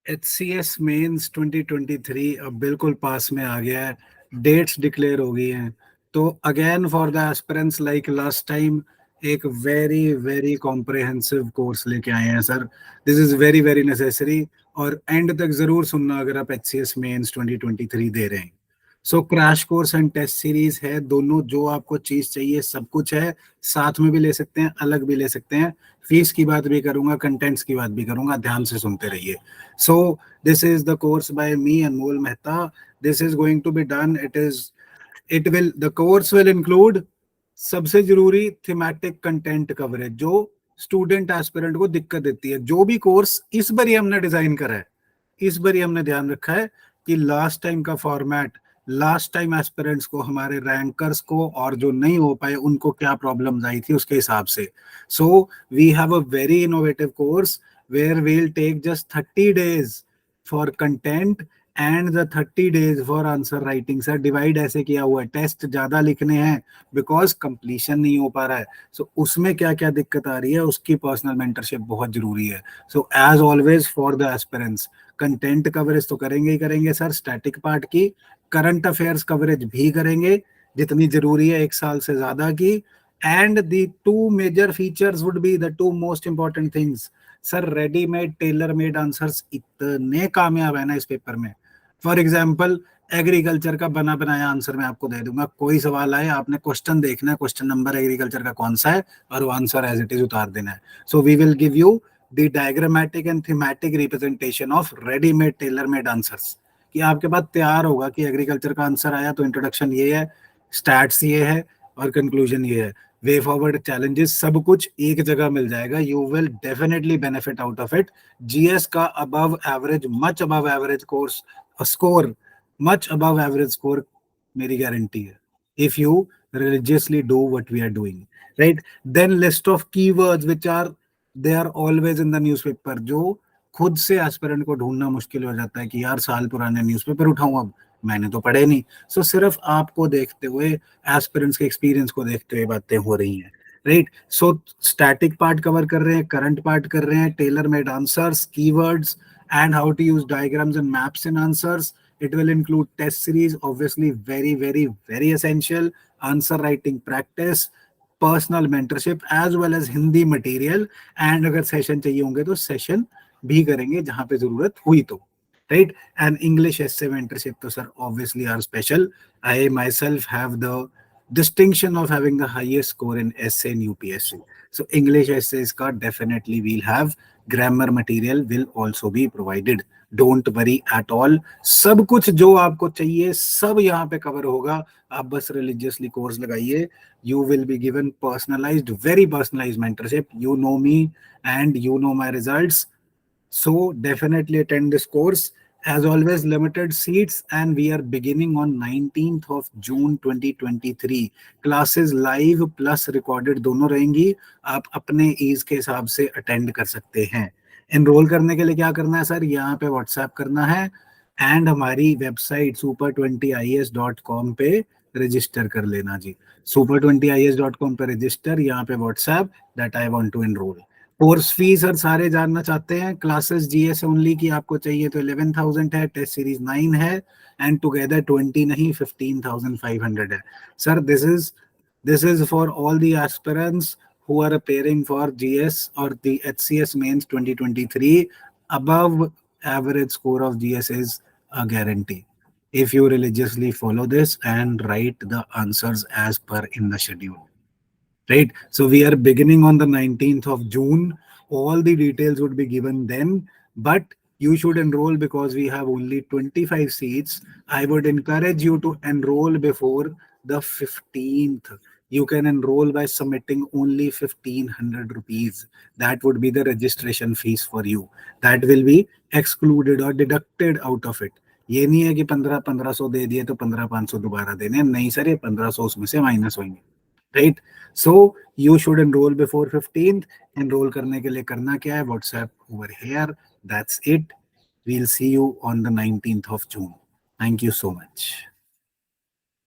HCS mains 2023 अब बिल्कुल पास में आ गया है। डेट्स डिक्लेयर हो गई हैं। तो again for the aspirants like last time एक वेरी वेरी कॉम्प्रिहेंसिव कोर्स लेके आए हैं sir. This is very very necessary. और एंड तक जरूर सुनना अगर आप HCS मेंस 2023 दे रहे हैं। So crash course and test series है, दोनों जो आपको चीज चाहिए सब कुछ है। साथ में भी ले सकते हैं, अलग भी ले सकते हैं। फीस की बात भी करूंगा, कंटेंट्स की बात भी करूंगा, ध्यान से सुनते रहिए। So this is the course by me, Anmol Mehta. This is going to be done. The course will include सबसे जरूरी थीमेटिक कंटेंट कवरेज जो स्टूडेंट एस्पिरेंट को दिक्कत देती है। जो भी कोर्स इस बार ही हमने डिजाइन करा है, इस बार ही हमने ध्यान रखा है कि लास्ट टाइम का फॉर्मेट, लास्ट टाइम एस्पिरेंट्स को, हमारे रैंकर्स को और जो नहीं हो पाए उनको क्या प्रॉब्लम्स आई थी उसके हिसाब से। So we have a very innovative course where we'll take just 30 days for content and the 30 days for answer writing। Sir divide ऐसे किया हुआ है, टेस्ट ज्यादा लिखने हैं बिकॉज कंप्लीशन नहीं हो पा रहा है। सो उसमें क्या क्या दिक्कत आ रही है उसकी पर्सनल मेंटरशिप बहुत जरूरी है। So as always for the aspirants, content coverage तो करेंगे ही करेंगे सर, स्टैटिक पार्ट की, करंट अफेयर्स कवरेज भी करेंगे जितनी जरूरी है, एक साल से ज्यादा की। And the two major features would be the two most important things. Sir readymade tailor made answers इतने कामयाब है ना इस पेपर में। फॉर एग्जाम्पल एग्रीकल्चर का बना बनाया आंसर मैं आपको दे दूंगा, कोई सवाल आए आपने क्वेश्चन देखना है, क्वेश्चन नंबर एग्रीकल्चर का कौन सा है और वो आंसर एज इट इज उतार देना है। So we will give you the diagrammatic and thematic representation of readymade tailor made answers, कि आपके पास तैयार होगा कि एग्रीकल्चर का आंसर आया तो इंट्रोडक्शन ये है, स्टैट्स ये है और कंक्लूजन ये है, वे फॉरवर्ड चैलेंजेस, सब कुछ एक जगह मिल जाएगा। You will definitely benefit out of it. GS का above average, much above average course score, much above average score मेरी गारंटी है if you religiously do what we are doing, right? Then list of keywords which are, they are always in the newspaper, जो खुद से aspirant को ढूंढना मुश्किल हो जाता है कि यार साल पुराने न्यूज़पेपर उठाऊं, अब मैंने तो पढ़े नहीं। सो सिर्फ आपको देखते हुए, एस्पिरेंट्स के एक्सपीरियंस को देखते हुए बातें हो रही हैं, right? So static part cover कर रहे हैं, करंट पार्ट कर रहे हैं, Taylor made answers, keywords and how to use diagrams and maps in answers. It will include test series, obviously very very very essential, answer writing practice, personal mentorship as well as Hindi material. And अगर session चाहिए होंगे तो session भी करेंगे जहां पे जरूरत हुई तो, right? And English essay mentorship तो sir obviously are special. I myself have the distinction of having the highest score in essay in UPSC. So English essays ka definitely we'll have, grammar material will also be provided. Don't worry at all, सब कुछ जो आपको चाहिए सब यहाँ पे cover होगा। आप बस religiously कोर्स लगाइए, you will be given personalized, very personalized mentorship. You know me and you know my results. So definitely attend this course. As always, limited seats and we are beginning on 19th of June 2023. Classes live plus recorded दोनों रहेंगी, आप अपने ease के हिसाब से attend कर सकते हैं। एनरोल करने के लिए क्या करना है सर, यहाँ पे व्हाट्सएप करना है एंड हमारी वेबसाइट super20is.com पे रजिस्टर कर लेना जी। super20is.com पे रजिस्टर, यहाँ पे WhatsApp that I want to enroll. Course fee sir सारे जानना चाहते हैं, क्लासेस जीएस ओनली की आपको चाहिए तो 11,000 है, टेस्ट सीरीज 9 है एंड टुगेदर 20 नहीं 15,500 है। Sir this is for all the aspirants who are appearing for GS or the HCS mains 2023. Above average score of GS is a guarantee if you religiously follow this and write the answers as per in the schedule, right? So we are beginning on the 19th of June. All the details would be given then, but you should enroll because we have only 25 seats. I would encourage you to enroll before the 15th. You can enroll by submitting only 1500 rupees. That would be the registration fees for you. That will be excluded or deducted out of it. ये नहीं है कि 1500 दे दिए तो 15,500 दोबारा देने, नहीं sir, ये 1500 उसमें से माइनस होंगे, right? So you should enroll before 15th। Enroll करने के लिए करना क्या है, WhatsApp over here, that's it. We'll see you on the 19th of June. Thank you so much.